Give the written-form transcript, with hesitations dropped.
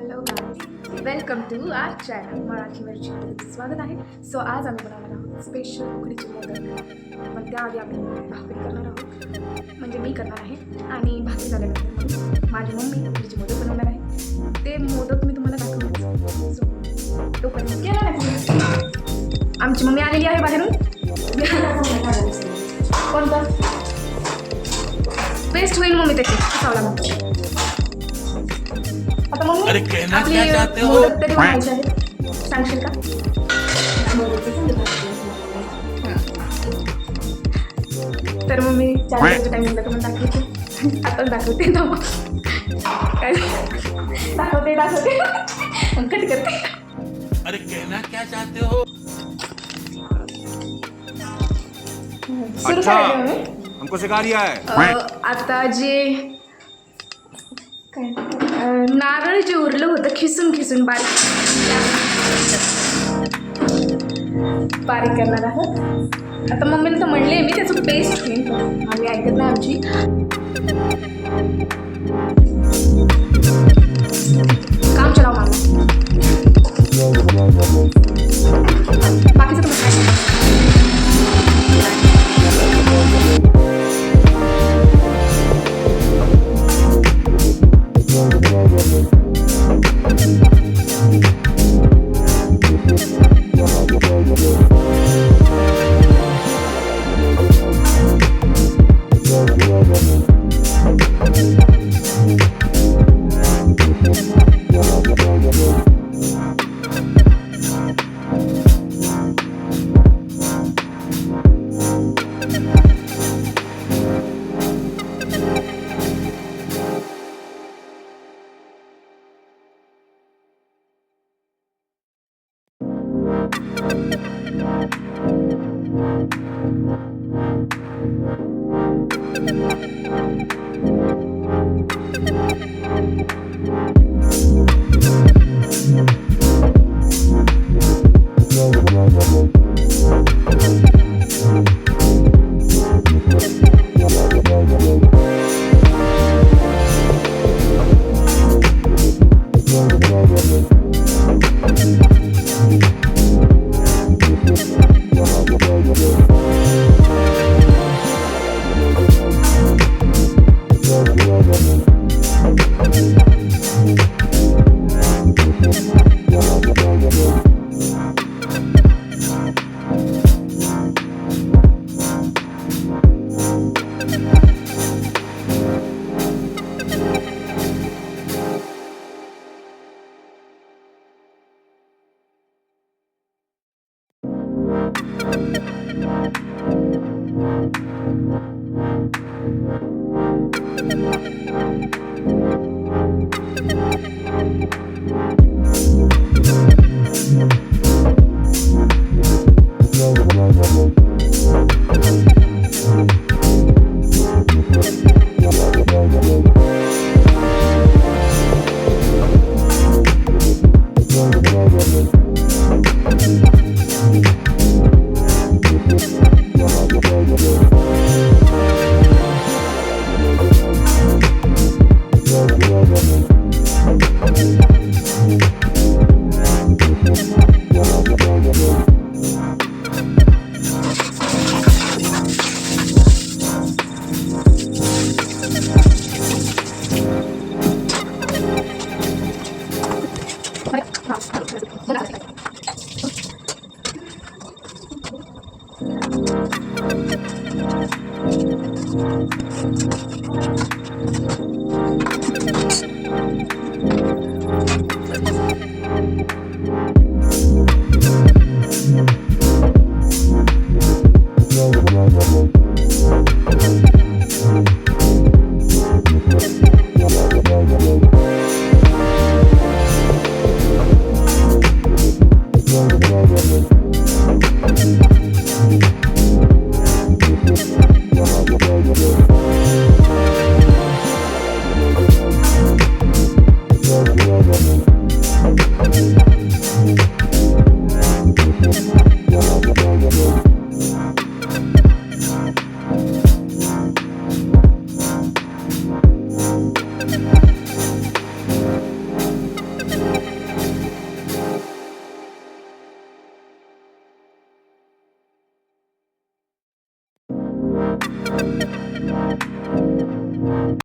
Hello guys, welcome to our channel Marathi Mirchi. स्वागत आहे. So आज आम्ही बनवणार आहोत स्पेशल उकडीचे मोदक. पण त्याआधी आम्ही भाकरी करणार आहोत, म्हणजे मी करणार आहे. आणि भाकरी झाल्यानंतर मग माझी मम्मी उकडीचे मोदक बनवणार आहे. ते मोदक मी तुम्हाला दाखवणार. सो तोपर्यंत केला नाही. आमची मम्मी आलेली आहे बाहेरून. कोणतं बेस्ट होईल मम्मी त्याची सावला. आता मम्मी आपली मोदक तरी बनायचे आहेत, सांगशील का? तर मम्मी 4 वाजता टायमिंगला तुम्हाला दाखवते. आता दाखवते ना मग काय दाखवते मग कट करते. अरे कहना क्या चाहते हो? सुरू करायचं मम्मी. हमको सिखा रिया है. आता जे काय नारळ जे उरलं होतं खिसून बारीक करणार आहोत. आता मम्मीने तर म्हणले मी त्याचं पेस्ट होईल, आम्ही ऐकत नाही आमची. काम चलाव मामा. बाकीचं तुम्हाला